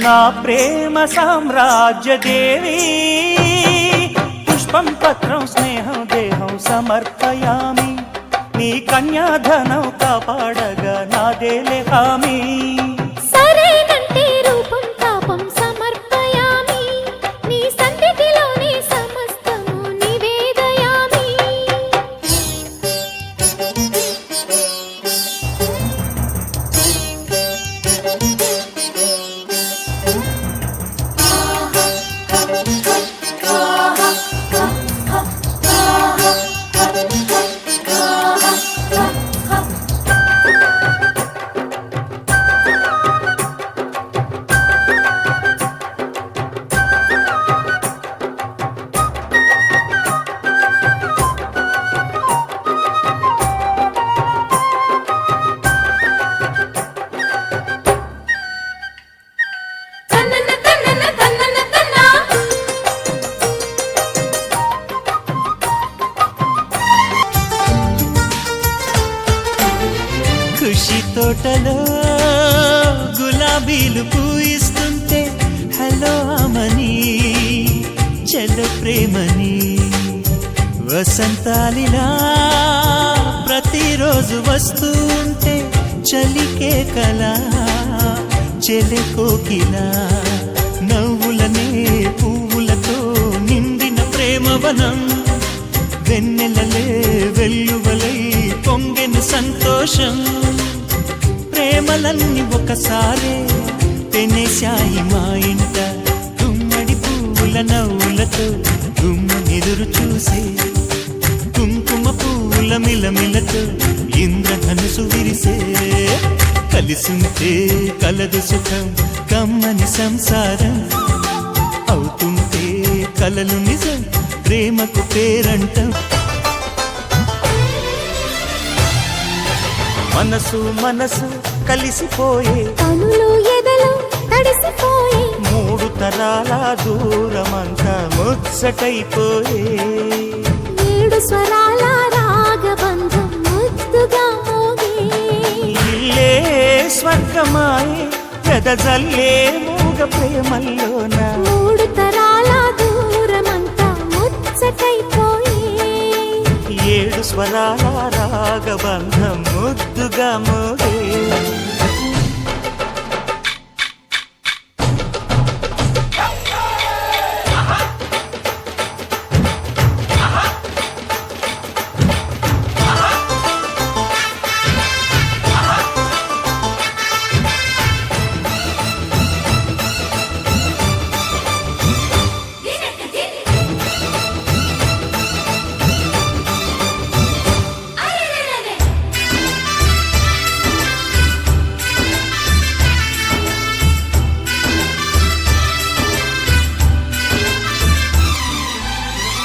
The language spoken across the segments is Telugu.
నా ప్రేమ సామ్రాజ్య దేవి పుష్పం పత్రం స్నేహం దేహం సమర్పయామి నీ కన్యాధనం కాపాడగా నాదేలే హామీ సరేనంటే రూపం తాపం సమర్పయామి నీ సన్నిధిలోనే సమస్తము నివేదయామి ఖుషి తోటలో గులాబీలు పూయిస్తుంటే హలో అమని చలో ప్రేమని వసంతాలిలా ప్రతిరోజు వస్తుంటే చలికే కలా చెలె కోకిలా నవ్వులనే పువ్వులతో నిండిన ప్రేమవనం వెన్నెలలే వెల్లువలై పొంగెను సంతోషం ప్రేమలన్నీ ఒకసారే తెనేశాయి మా ఇంట గుమ్మడి పువ్వుల నవ్వులతో గుమ్మెదురు చూసే కుంకుమ పువ్వుల మిలమిలతో ఇంద్రధనుసు విరిసే కలిసుంటే కలదు సుఖం కమ్మని సంసారం అవుతుంటే కలలు నిజం ప్రేమకు పేరంటం మనసు మనసు కలిసిపోయే కనులు ఎదలు తడిసిపోయే మూడు తరాల దూరమంతా ముచ్చటైపోయే ఏడు స్వరాల రాగబంధం ముద్దుగా మోగే ఇల్లే స్వర్గమాయే ఎదజల్లే మూగ ప్రేమల్లోన మూడు తరాల దూరమంతా ముచ్చటైపోయే ఏడు స్వరాల రాగబంధం ముద్దుగా మోగే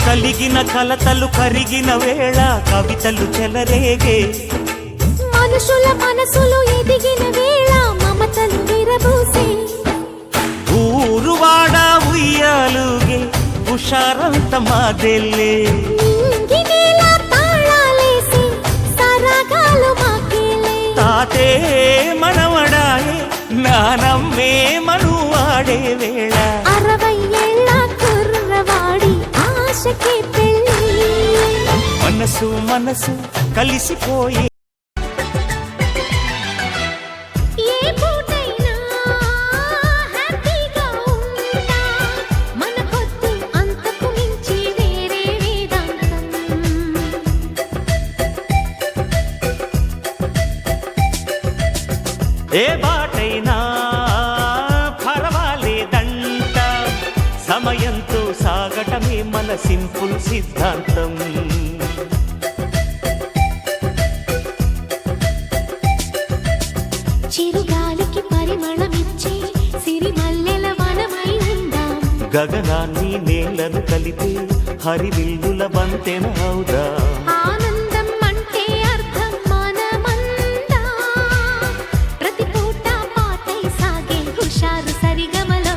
కలిగిన కలతలు కరిగిన వేళ కవితలు చెలరేగే మనుషుల మనసులు ఎదిగిన వేళ మమతలు విరబూసే ఊరువాడ ఉయ్యాలుగే హుషారంత మాదెల్లే నింగినేల తాళాలేసి సరాగాలు మాకేలే తాతే మనవడాయే నానమ్మే మనువాడే వేళ 60 ఏళ్ళ కుర్రవాడి ఆశకే పెళ్ళి మనసు మనసు కలిసిపోయే ఏ పూటైనా హ్యాపీగా ఉంటా మన పొద్దు అంతకు మించి వేరే వేదాంతం ఏ బాటైనా పర్వాలేదంట సమయంతో సాగటమే మన సింపుల్ సిద్ధాంతం చిరుగాలికి పరిమళమిచ్చే సిరిమల్లెల వనమై ఉందాం గగనాన్ని నేలను కలిపే హరివిల్లుల బంతెన అవుదా ఆనందం అంటే అర్థం మనమందా ప్రతి పూట పాటై సాగే హుషారు సరిగమలో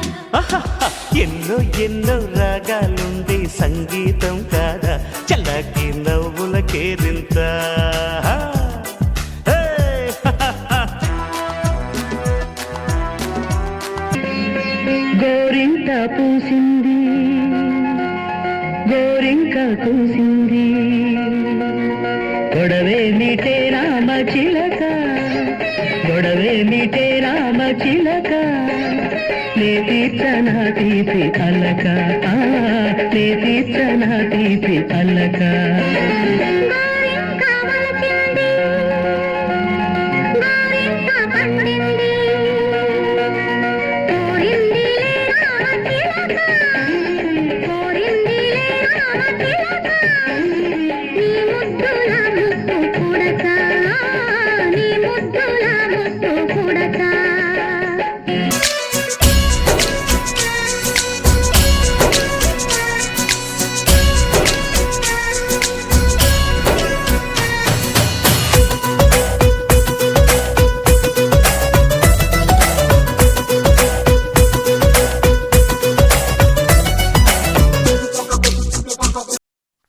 ఎన్నో ఎన్నో రాగాలుండే సంగీతం కాదా చల్లకి నవ్వుల కేరింత పూసింది గోరింక కూసింది గొడవే మీటే రామ చిలక గొడవే మీటే రామ చిలక నే తీర్చన తీపి అల్లక నే తీర్చన తీపి అల్లక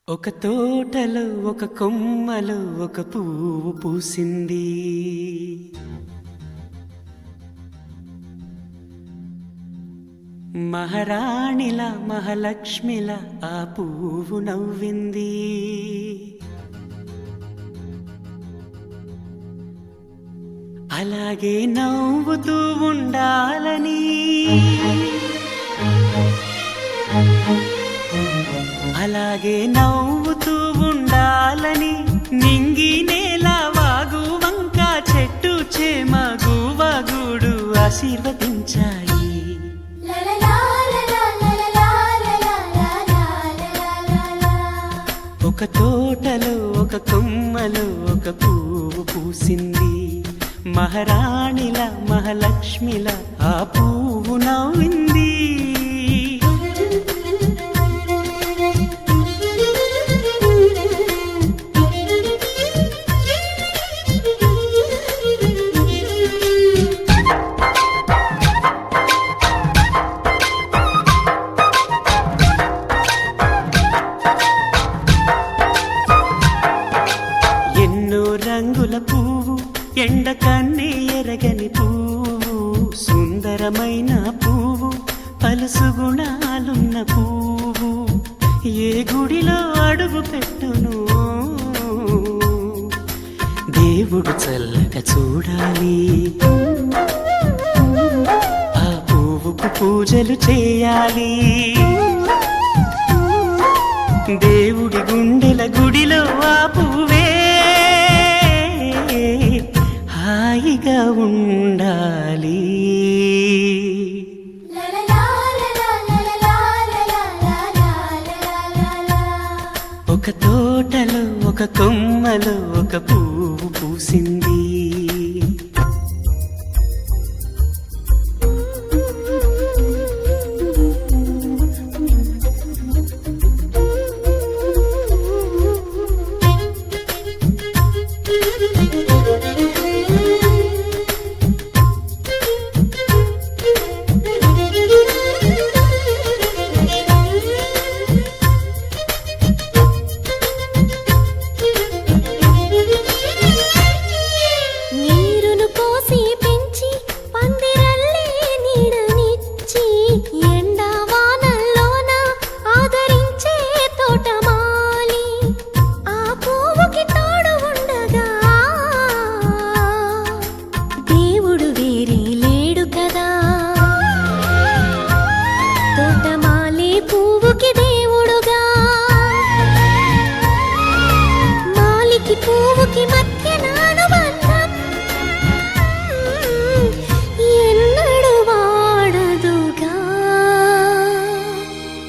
ఒక తోటలో ఒక కొమ్మలో ఒక పువ్వు పూసింది మహారాణిల మహాలక్ష్మిల ఆ పువ్వు నవ్వింది అలాగే నవ్వుతూ ఉండాలని అలాగే నవ్వుతూ ఉండాలని నింగి నేల వాగు వంక చెట్టు చేమ గువగూడు ఆశీర్వదించాయి ఒక తోటలో ఒక కొమ్మలో ఒక పువ్వు పూసింది మహారాణిల మహాలక్ష్మిల ఆ పువ్వు నవ్వింది రంగుల పువ్వు ఎండ కన్నే ఎరగని పువ్వు సుందరమైన పువ్వు పలుసు గుణాలున్న పువ్వు ఏ గుడిలో అడుగు పెట్టును దేవుడు చల్లగా చూడాలి ఆ పువ్వుకు పూజలు చేయాలి దేవుడి గుండెల గుడిలో ఆ పువ్వే హాయిగా ఉండాలి ఒక తోటలో ఒక కొమ్మలో ఒక పువ్వు పూసింది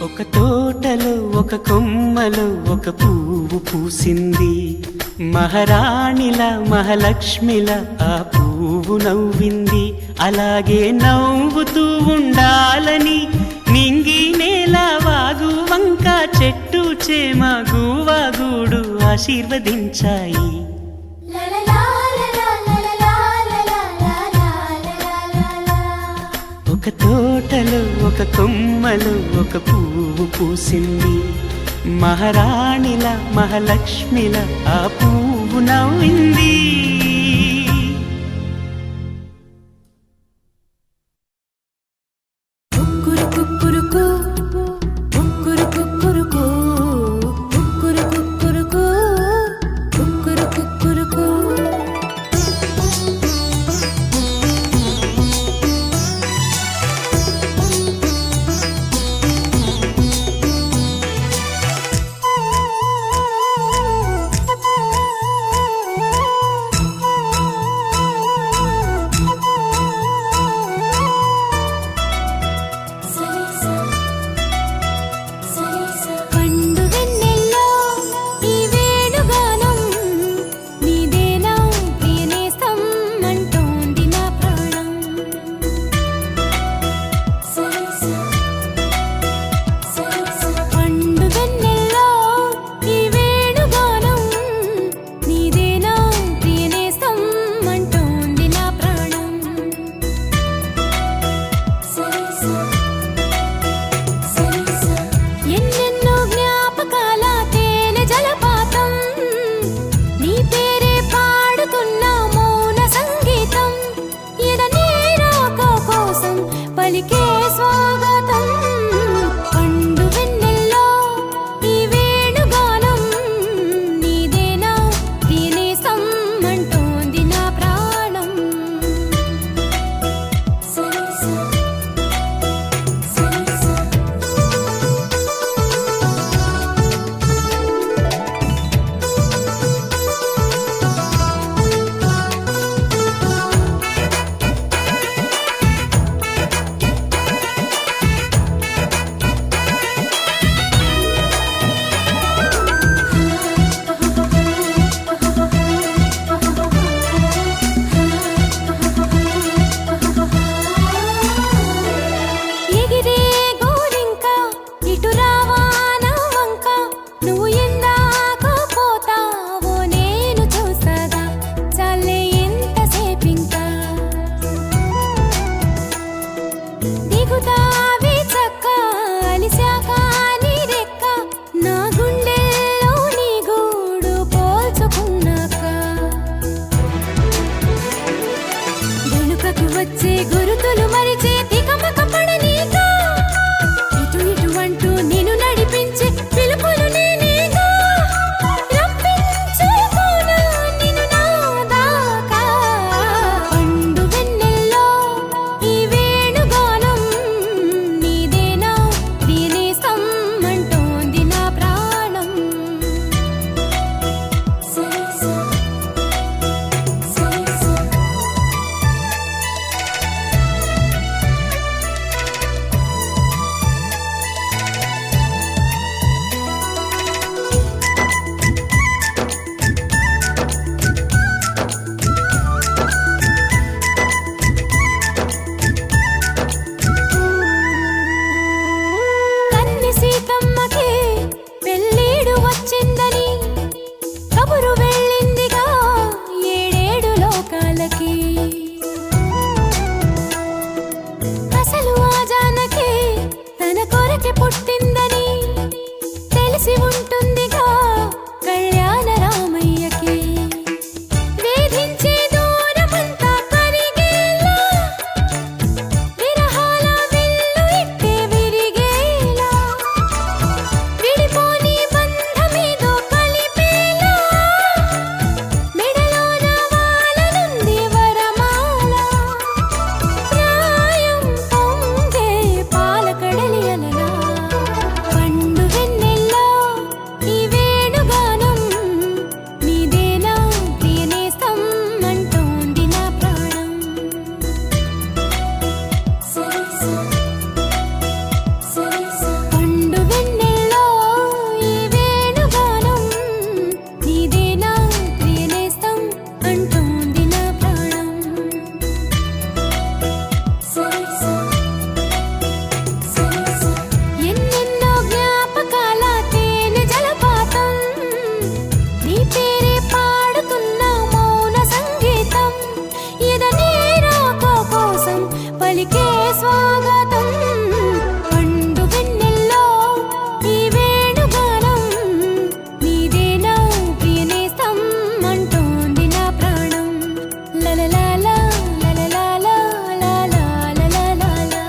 ఒక తోటలో ఒక కొమ్మలో ఒక పువ్వు పూసింది మహారాణిల మహాలక్ష్మిల ఆ పువ్వు నవ్వింది అలాగే నవ్వుతూ ఉండాలని నింగి నేల వాగు వంక చెట్టు చేమ గువగూడు ఆశీర్వదించాయి ఒక తోటలో ఒక కొమ్మలో ఒక పువ్వు పూసింది మహారాణిల మహాలక్ష్మిల ఆ పువ్వు నవ్వింది కుక్కురు కుక్కురు ఎగిరే గోరింక ఇటు రావా నా వంక నువ్వు ఎందాక పోతావో నేను చూస్తాగా చాలే ఎంతసేపింకా దిగుతావి చక్క అలిశాక నీ రెక్క నా గుండెల్లో నీ గూడు పోల్చుకున్నాక వెనుకకు వచ్చే గురుతులు మరిచే తికమక పడనీక ఇటు ఇటు అంటూ నిన్ను నడిపించే పిలుపులు నేనేగా రప్పించుకోనా నిన్ను నా దాకా పండు వెన్నెల్లో ఈ వేణుగానం నీదేనా దీనేసం అంటోంది నా ప్రాణం సరిసా సరిసా కన్ని సీతమ్మకి పెళ్ళీడు వచ్చిందని కబురు వెళ్ళిందిగా ఏడేడు లోకాలకి అసలు ఆ జానకి తన కొరకి పుట్టిందని తెలిసి ఉంటుందిగా కళ్యాణ రామయ్యకి వేధించే దూరమంతా కరిగేలా విరహాల విల్లు ఇట్టే విరిగేలా విడిపోని బంధమేదో కలిపేలా మెడలోన వాలనుంది వరమాల ప్రాయం పొంగే పాలకడలి అలలా పండు వెన్నెల్లో ఈ వేణుగానం నీదేనా ప్రియనేస్తం అంటోంది నా ప్రాణం సరిసా సరిసా పండు వెన్నెల్లో ఈ వేణుగానం నీదేనా ప్రియనేస్తం అంటోంది నా ప్రాణం సరిసా సరిసా ఎన్నెన్నో జ్ఞాపకాల తేనె జలపాతం నీ పేరే పాడుతున్న మౌన సంగీతం ఎదనే రాక కోసం పలికే స్వాగతం పండు వెన్నెల్లో ఈ వేణుగానం నీదేనా ప్రియనేస్తం అంటోంది నా ప్రాణం లలలాలా లలలాలా లాలాలాలాలా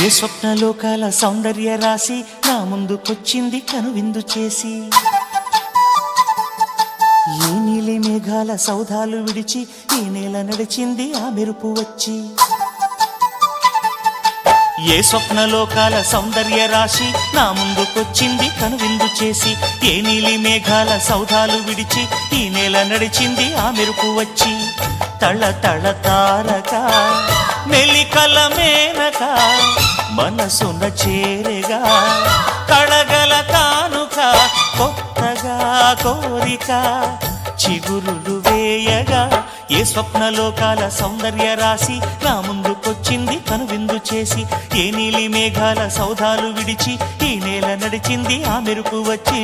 ఏ స్వప్నలోకాల సౌందర్య రాశి నా ముందుకొచ్చింది కనువిందు చేసి ఏ నీలి మేఘాల సౌధాలు విడిచి ఈ నేల నడిచింది ఆ మెరుపు వచ్చి ఏ స్వప్నలోకాల సౌందర్య రాశి నా ముందుకొచ్చింది కనువిందు చేసి ఏ నీలి మేఘాల సౌధాలు విడిచి ఈ నేల నడిచింది ఆ మెరుపు వచ్చి తళ తళ తారక మెలికల మేనక మనసున చేరగా కళగల కానుక కొత్తగా కోరిక చిగురులు వేయగా ఏ స్వప్నలోకాల సౌందర్య రాశి నా ముందుకొచ్చింది కనువిందు చేసి ఏ నీలి మేఘాల సౌధాలు విడిచి ఈ నేల నడిచింది ఆ మెరుపు వచ్చి